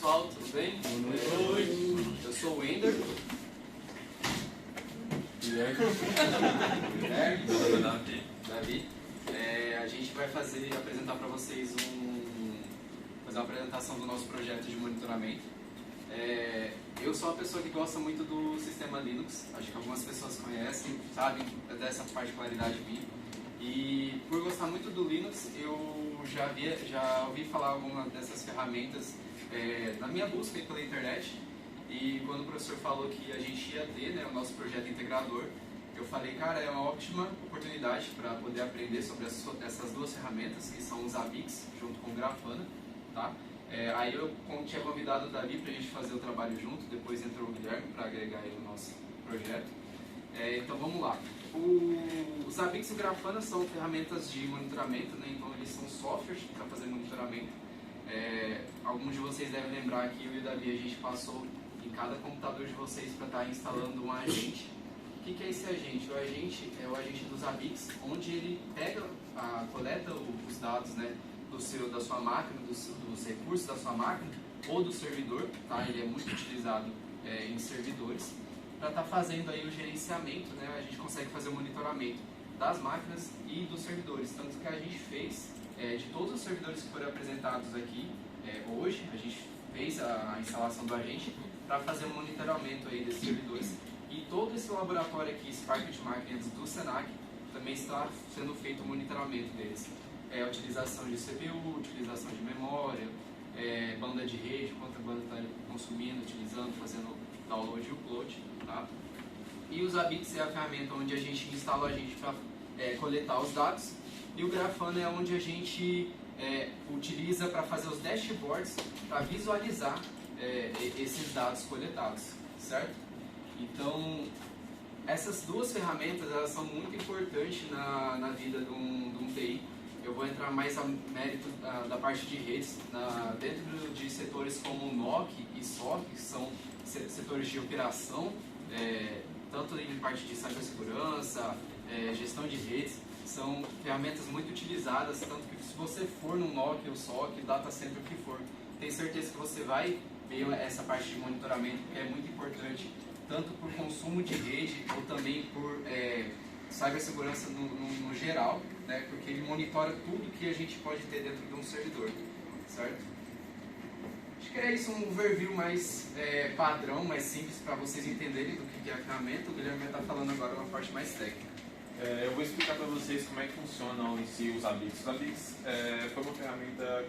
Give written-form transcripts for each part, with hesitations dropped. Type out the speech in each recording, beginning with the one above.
pessoal, tudo bem? Oi. Eu sou o Wender. Davi. A gente vai apresentar para vocês fazer uma apresentação do nosso projeto de monitoramento. Eu sou uma pessoa que gosta muito do sistema Linux, acho que algumas pessoas conhecem, sabem dessa particularidade minha. E por gostar muito do Linux, eu já ouvi falar alguma dessas ferramentas na minha busca pela internet. E quando o professor falou que a gente ia ter, né, o nosso projeto integrador, eu falei, cara, é uma ótima oportunidade para poder aprender sobre essas duas ferramentas, que são os Zabbix, junto com o Grafana, tá? Aí eu tinha convidado o Davi para a gente fazer o trabalho junto, depois entrou o Guilherme para agregar ele no nosso projeto. Então vamos lá. Os Zabbix e o Grafana são ferramentas de monitoramento, né? Então eles são softwares para fazer monitoramento. Alguns de vocês devem lembrar que eu e o Davi a gente passou em cada computador de vocês para estar instalando um agente. O que é esse agente? O agente é o agente dos Zabbix, onde ele coleta os dados, né, da sua máquina, dos recursos da sua máquina ou do servidor, tá? Ele é muito utilizado em servidores para estar fazendo aí o gerenciamento, né? A gente consegue fazer o monitoramento das máquinas e dos servidores, tanto que a gente fez de todos os servidores que foram apresentados aqui hoje, a gente fez a instalação do agente para fazer o monitoramento aí desses servidores. E todo esse laboratório aqui, Spark de máquinas do Senac, também está sendo feito o monitoramento deles. A utilização de CPU, utilização de memória, banda de rede, quanta banda está consumindo, utilizando, fazendo download e upload. Tá? E o Zabbix é a ferramenta onde a gente instala o agente para coletar os dados. E o Grafana é onde a gente utiliza para fazer os dashboards, para visualizar esses dados coletados, certo? Então, essas duas ferramentas elas são muito importantes na vida de um TI. Eu vou entrar mais a mérito da parte de redes, dentro de setores como NOC e SOC, que são setores de operação, tanto em parte de cibersegurança, gestão de redes, são ferramentas muito utilizadas, tanto que se você for no NOC ou SOC, data center, o que for, tenho certeza que você vai ver essa parte de monitoramento, que é muito importante, tanto por consumo de rede ou também por cibersegurança no geral, né, porque ele monitora tudo que a gente pode ter dentro de um servidor, certo? Acho que é isso, um overview mais padrão, mais simples para vocês entenderem do que é a ferramenta. O Guilherme vai estar falando agora uma parte mais técnica. Eu vou explicar para vocês como é que funcionam em si os Zabbix. Os Zabbix foi uma ferramenta...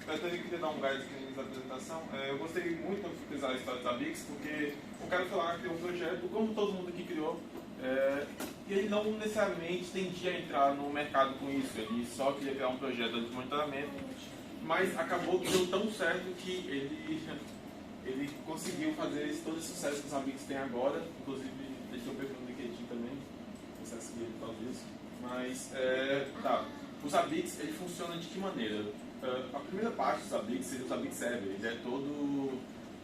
Eu queria dar um guide aqui na apresentação. Eu gostei muito de utilizar a história dos Zabbix, porque o cara foi lá, criou um projeto, como todo mundo aqui criou, e ele não necessariamente tendia a entrar no mercado com isso, ele só queria criar um projeto de monitoramento, mas acabou que deu tão certo que ele conseguiu fazer todo esse sucesso que os Zabbix têm agora, inclusive deixou o perfil no LinkedIn também, você seguir ele por causa disso. Mas, o Zabbix, ele funciona de que maneira? A primeira parte do Zabbix seria o Zabbix Server.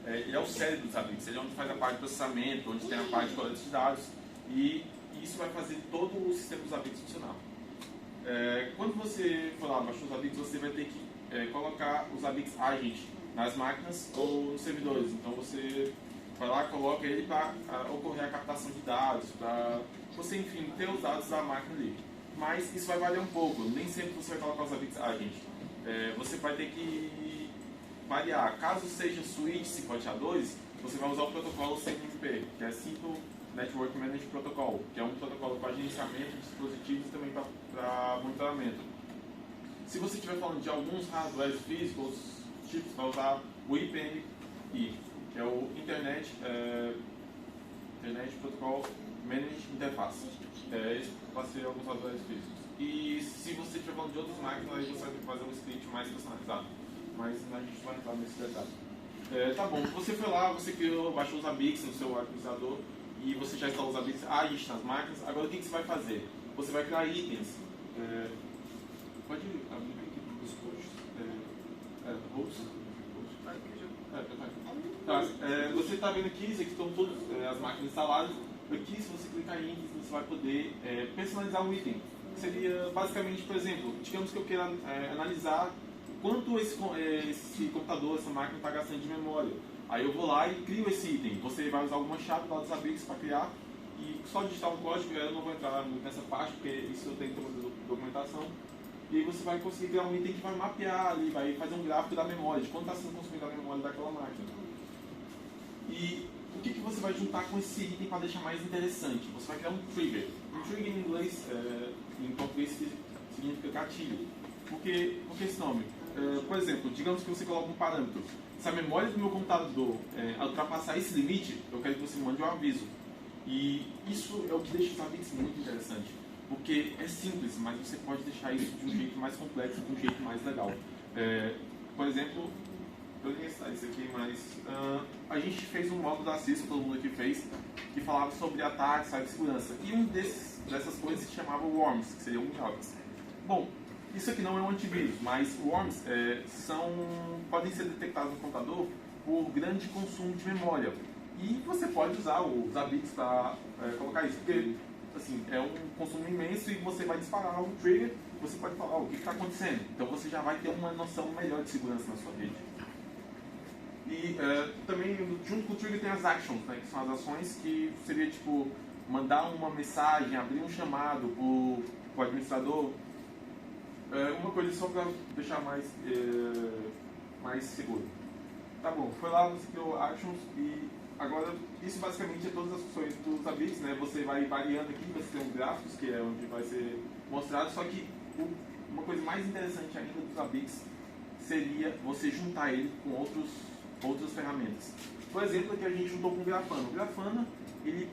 Ele é o cérebro do Zabbix, ele é onde faz a parte de processamento, onde tem a parte de coleta de dados, e isso vai fazer todo o sistema do Zabbix funcionar. Quando você for lá baixar o Zabbix, você vai ter que colocar o Zabbix Agent nas máquinas ou nos servidores. Então você vai lá, coloca ele para ocorrer a captação de dados, para você, enfim, ter os dados da máquina ali. Mas isso vai variar um pouco, nem sempre você vai colocar o Zabbix Agent. Você vai ter que variar. Caso seja switch 5.2, você vai usar o protocolo SIMP, que é Simple Network Management Protocol, que é um protocolo para gerenciamento de dispositivos e também para monitoramento. Se você estiver falando de alguns hardwares físicos, chips, vai usar o IPMI, que é o Internet Protocol Management Interface. Isso pode ser alguns hardwares físicos. E se você estiver falando de outras máquinas, aí você vai ter que fazer um script mais personalizado. Mas a gente vai entrar nesse detalhe. Tá bom, você foi lá, você baixou os Zabbix no seu administrador e você já instalou os Zabbix Agent nas máquinas. Agora o que você vai fazer? Você vai criar itens. Pode abrir aqui os posts. Você está vendo aqui, isso aqui estão todas as máquinas instaladas. Aqui, se você clicar em itens, você vai poder personalizar um item. Seria basicamente, por exemplo, digamos que eu queira analisar quanto esse computador, essa máquina está gastando de memória. Aí eu vou lá e crio esse item. Você vai usar alguma chave lá dos ABICS para criar, e só digitar um código. Eu não vou entrar nessa parte, porque isso eu tenho que ter documentação. E aí você vai conseguir criar um item que vai mapear ali, vai fazer um gráfico da memória, de quanto está sendo consumida a memória daquela máquina. E o que você vai juntar com esse item para deixar mais interessante? Você vai criar um trigger. Um trigger em inglês, em português, significa gatilho. Por que esse nome? Por exemplo, digamos que você coloca um parâmetro. Se a memória do meu computador ultrapassar esse limite, eu quero que você mande um aviso. E isso é o que deixa os ABICS muito interessante. Porque é simples, mas você pode deixar isso de um jeito mais complexo, de um jeito mais legal. Por exemplo, eu nem sei isso aqui, mas a gente fez um módulo da Cisco, todo mundo aqui fez, que falava sobre ataques, cibersegurança. E dessas coisas se chamava Worms, que seria um minhocas. Bom, isso aqui não é um antivírus, mas Worms podem ser detectados no computador por grande consumo de memória. E você pode usar os ABICS para colocar isso, porque assim, é um consumo imenso e você vai disparar um trigger, você pode falar o que está acontecendo. Então você já vai ter uma noção melhor de segurança na sua rede. E também, junto com o trigger, tem as actions, né, que são as ações que seria tipo mandar uma mensagem, abrir um chamado para o administrador. Uma coisa só para deixar mais seguro. Tá bom, foi lá, você criou actions e agora isso basicamente é todas as funções dos ABICS, né? Você vai variando aqui, você tem os gráficos, que é onde vai ser mostrado, só que uma coisa mais interessante ainda dos ABICS seria você juntar ele com outras ferramentas. Por exemplo, aqui a gente juntou com o Grafana. O Grafana, ele,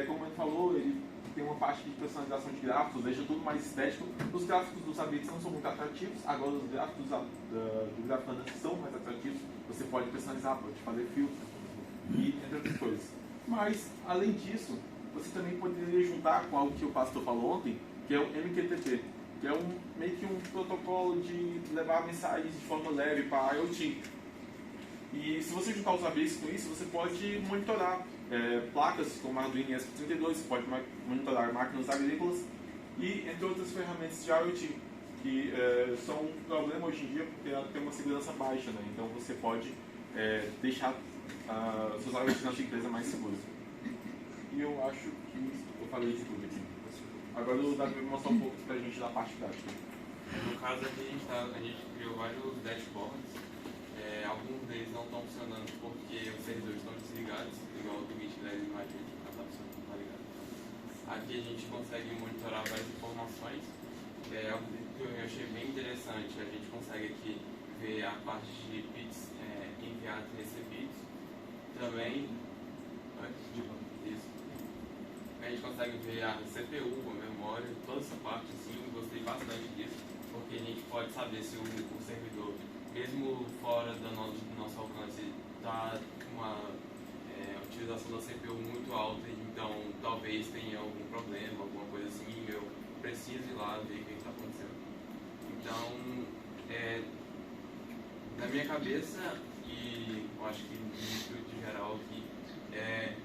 como a gente falou, ele tem uma parte de personalização de gráficos, deixa tudo mais estético. Os gráficos dos ABICS não são muito atrativos, agora os gráficos do Grafana são mais atrativos. Você pode personalizar, pode fazer filtro, e entre outras coisas. Mas, além disso, você também poderia juntar com algo que o pastor falou ontem, que é o MQTT, que é meio que um protocolo de levar mensagens de forma leve para a IoT. E se você juntar os ABICS com isso, você pode monitorar placas como a Arduino ESP32, você pode monitorar máquinas agrícolas e entre outras ferramentas de IoT, que são um problema hoje em dia porque ela tem uma segurança baixa, né? Então você pode deixar seus IoT na sua empresa mais seguros. E eu acho que eu falei de tudo aqui. Agora o Davi vai mostrar um pouco pra gente da parte prática. No caso aqui a gente criou vários dashboards. Alguns deles não estão funcionando porque os servidores estão desligados, igual o do GitLab e Magic, que não está funcionando, tá ligado? Aqui a gente consegue monitorar várias informações. Algo que eu achei bem interessante, a gente consegue aqui ver a parte de bits enviados e recebidos. Também, isso. A gente consegue ver a CPU, a memória, toda essa parte assim, gostei bastante disso, porque a gente pode saber se o servidor, mesmo fora do nosso alcance, está com uma utilização da CPU muito alta, então talvez tenha algum problema, alguma coisa assim, eu preciso ir lá ver o que está acontecendo. Então, na minha cabeça, e eu acho que no intuito geral aqui,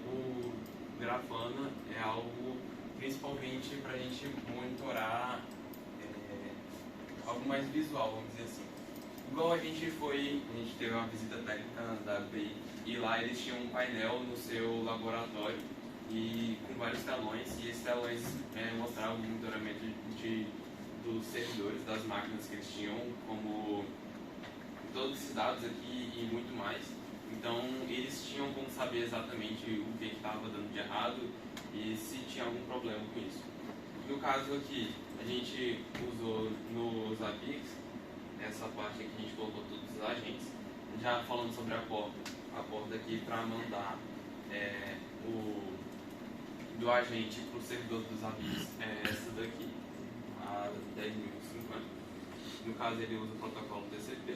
o Grafana é algo principalmente para a gente monitorar algo mais visual, vamos dizer assim. Igual a gente teve uma visita técnica da API e lá eles tinham um painel no seu laboratório e com vários telões, e esses telões mostravam o monitoramento dos servidores, das máquinas que eles tinham, como todos esses dados aqui e muito mais. Então eles tinham como saber exatamente o que estava dando de errado e se tinha algum problema com isso. No caso aqui, a gente usou nos ABICS essa parte aqui, a gente colocou todos os agentes. Já falando sobre a porta aqui para mandar do agente para o servidor dos ABICS é essa daqui, a 10.050. No caso, ele usa o protocolo TCP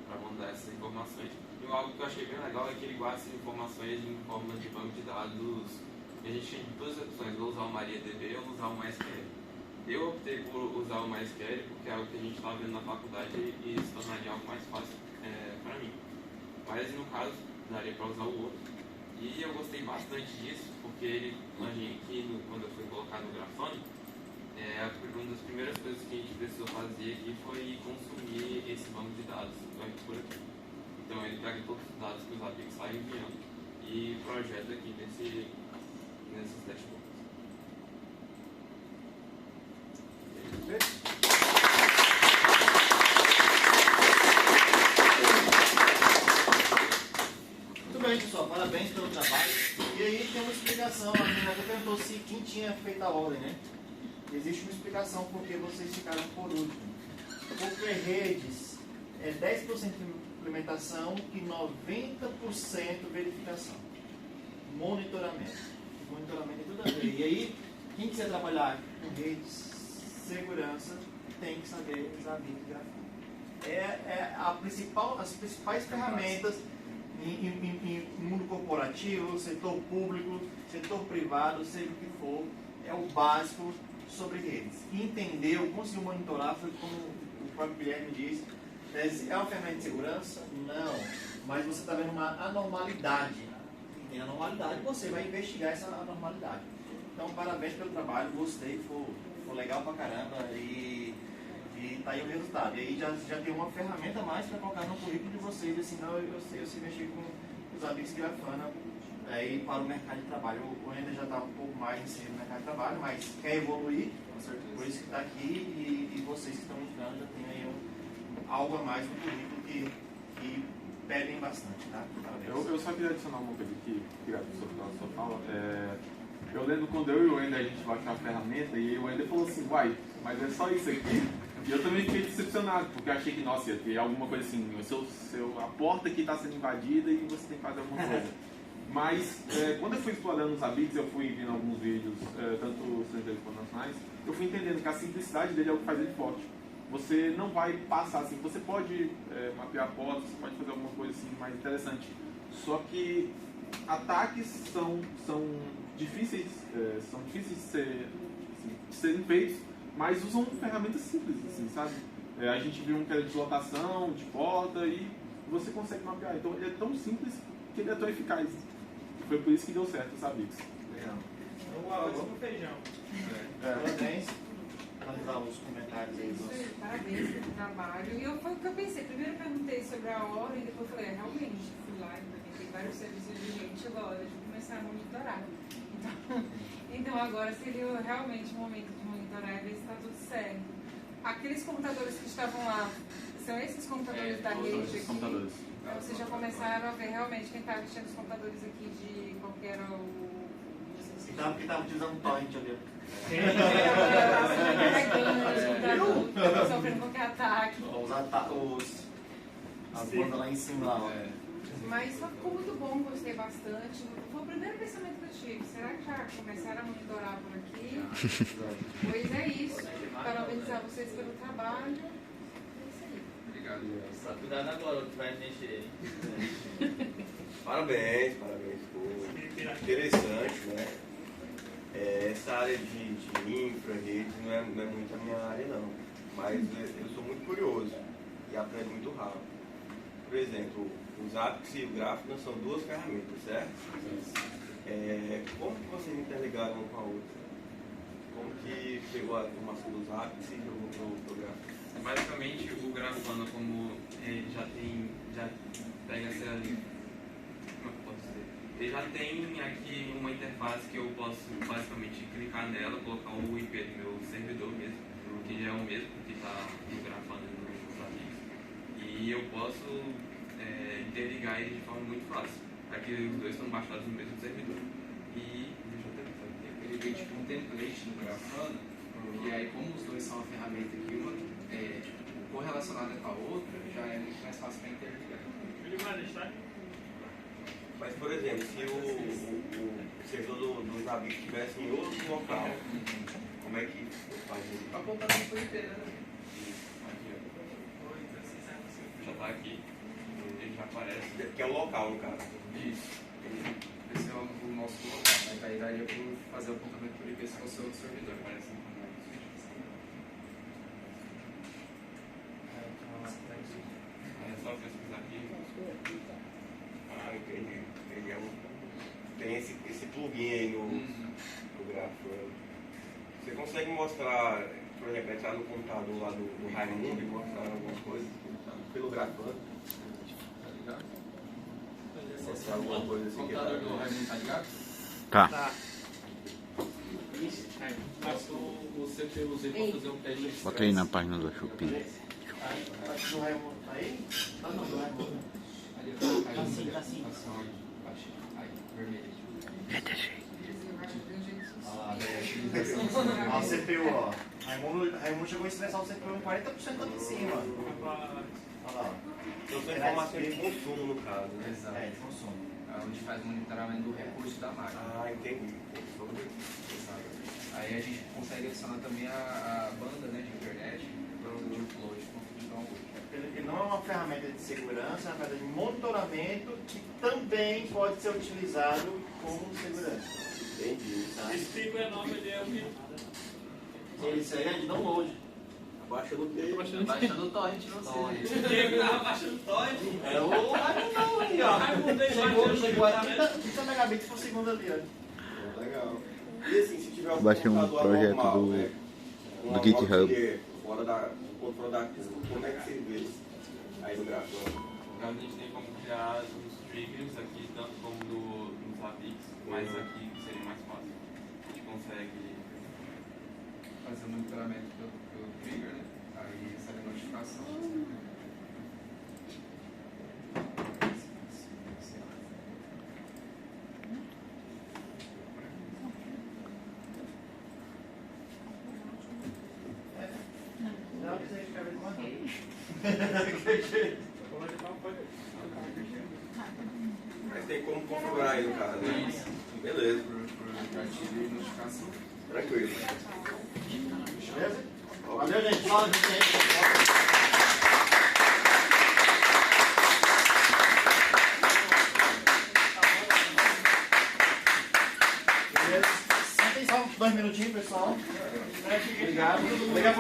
para mandar essas informações. E algo que eu achei bem legal é que ele guarda essas informações em forma de banco de dados. A gente tem duas opções, ou usar o MariaDB ou usar o MySQL. Eu optei por usar o MySQL porque é algo que a gente estava vendo na faculdade e se tornaria algo mais fácil para mim. Mas no caso, daria para usar o outro. E eu gostei bastante disso porque ele, imagine que quando eu fui colocar no Grafana, Uma das primeiras coisas que a gente precisou fazer aqui foi consumir esse banco de dados por aqui. Então ele pega todos os dados que os Zabbix está enviando e projeta aqui nesses dashboards. Muito bem, pessoal, parabéns pelo trabalho. E aí tem uma explicação, a menina perguntou se quem tinha feito a ordem, né? Existe uma explicação porque vocês ficaram por último. Porque redes é 10% de implementação e 90% verificação. Monitoramento. Monitoramento é tudo a ver. E aí, quem quiser trabalhar com redes, segurança, tem que saber usar grafana. As principais ferramentas em mundo corporativo, setor público, setor privado, seja o que for, é o básico sobre redes. Entendeu, conseguiu monitorar, foi como o próprio Guilherme disse, é uma ferramenta de segurança? Não. Mas você está vendo uma anormalidade. Tem anormalidade, você vai investigar essa anormalidade. Então, parabéns pelo trabalho, gostei, foi legal pra caramba e tá aí o resultado. E aí já tem uma ferramenta a mais para colocar no currículo de vocês, assim, não, eu sei mexer com os Zabbix Grafana aí para o mercado de trabalho. O Ender já está um pouco mais inserido no mercado de trabalho, mas quer evoluir, por isso que está aqui e vocês que estão entrando já tem aí algo a mais no currículo que pedem bastante, tá? Parabéns. Eu só queria adicionar uma coisa aqui, obrigado pela sua fala. Eu lembro quando eu e o Ender a gente baixou a ferramenta e o Ender falou assim, uai, mas é só isso aqui? E eu também fiquei decepcionado, porque eu achei que, nossa, ia ter alguma coisa assim, a porta aqui está sendo invadida e você tem que fazer alguma coisa. Mas, quando eu fui explorando os Zabbix, eu fui vendo alguns vídeos, tanto estrangeiros quanto nacionais, eu fui entendendo que a simplicidade dele é o que faz ele forte. Você não vai passar assim, você pode mapear portas, você pode fazer alguma coisa assim mais interessante. Só que ataques são difíceis de serem feitos, mas usam ferramentas simples, assim, sabe? A gente viu um que era de lotação, de porta, e você consegue mapear. Então ele é tão simples que ele é tão eficaz. Foi por isso que deu certo, sabe? Legal. O arroz com feijão. Parabéns. Analisar os comentários aí. Isso aí, parabéns pelo trabalho. E foi o que eu pensei. Primeiro eu perguntei sobre a ordem, depois eu falei, realmente, fui lá, implementei vários serviços de gente, chegou a hora de começar a monitorar. Então agora seria realmente o momento de monitorar e ver se está tudo certo. Aqueles computadores que estavam lá, são esses computadores da rede aqui? Computadores. Então vocês já começaram a ver realmente quem estava mexendo os computadores aqui de qual que era o... Que estava utilizando torrent ali. Sofrendo qualquer ataque. As bandas lá em cima. Lá, Mas ficou muito bom, gostei bastante. Foi o primeiro pensamento que eu tive. Será que já começaram a monitorar por aqui? Pois é isso. Parabenizar vocês pelo trabalho. É isso aí. Obrigado. Só cuidado agora, que vai mexer. Parabéns. Foi interessante, né? Essa área de infra, rede, não é muito a minha área, não. Mas eu sou muito curioso e aprendo muito rápido. Por exemplo, o Zabbix e o Grafana são duas ferramentas, certo? Como que vocês interligaram uma com a outra? Como que pegou a informação do Zabbix e jogou pro Grafana? Basicamente, o Grafana, como ele já pega essa... Como eu posso dizer? Ele já tem aqui uma interface que eu posso basicamente clicar nela, colocar o IP do meu servidor mesmo, que já é o mesmo que está no Grafana e no Zabbix. E eu posso interligar ele de forma muito fácil. Aqui os dois estão baixados no mesmo servidor. E deixa eu tentar. Ele vem tipo um template no Grafana, e aí como os dois são uma ferramenta que uma correlacionada com a outra, já é muito mais fácil para interligar. Ele vai deixar? Mas, por exemplo, se o servidor do Zabbix estivesse em outro local, como é que faz isso? Apontar no seu IP, né? Aqui, ó. Já está aqui. Ele já aparece. Que é o local, no caso. Isso. Esse é o nosso local, né? Daí daria para fazer o apontamento por IP se fosse outro servidor. Aparece no canal. É só pesquisar aqui. Entendi. Tem esse plugin aí no Grafana. Você consegue mostrar, por exemplo, entrar no computador lá do Raimundo e mostrar alguma coisa pelo gravando? Tá ligado? Mostrar alguma coisa O assim que computador do Raimundo tá ligado? Tá. Tá. Basta o CPUzinho pra fazer um teste de Bota aí na página do Chupim. Acho que o Raimundo tá aí? Tá não, do Raimundo. Ali, Tá sim, tá sim. Aí, vermelho. Já deixei. Ó, o CPU, ó. Raimundo chegou a estressar o CPU em 40% aqui em cima. Olha lá. Então são informações de consumo no caso, né? Exato. É, de consumo. Onde faz monitoramento do recurso da máquina. Ah, entendi. Exato. Aí a gente consegue adicionar também a banda, né, de internet para o upload com download. Ele não é uma ferramenta de segurança, é uma ferramenta de monitoramento que também pode ser utilizado como segurança. Entendi. Tá? Esse pico é nome dele, Isso aí é de download. Abaixa no texto. Baixando o torrent no você. Diego tava baixando torrent. É o Raimundão aí, ó. Chegou a 30 megabits por segundo ali, ó. Legal. E assim, se tiver Baixa um computador projeto normal, do- né? do GitHub. Auxiliar, fora da controle da curva, como é que você vê aí no gráfico? A gente tem como criar os triggers aqui, tanto como nos APIs, mas aqui seria mais fácil. A gente consegue Fazer o monitoramento pelo trigger, né? Aí recebe a notificação. Não, que você escreve de uma vez. Mas tem como configurar aí no caso, né? Beleza, Por artigo e notificação. tranquilo. Beleza? Valeu, gente. Fala, gente. Beleza? Sentem só 2 minutinhos, pessoal. Obrigado. Daqui a pouco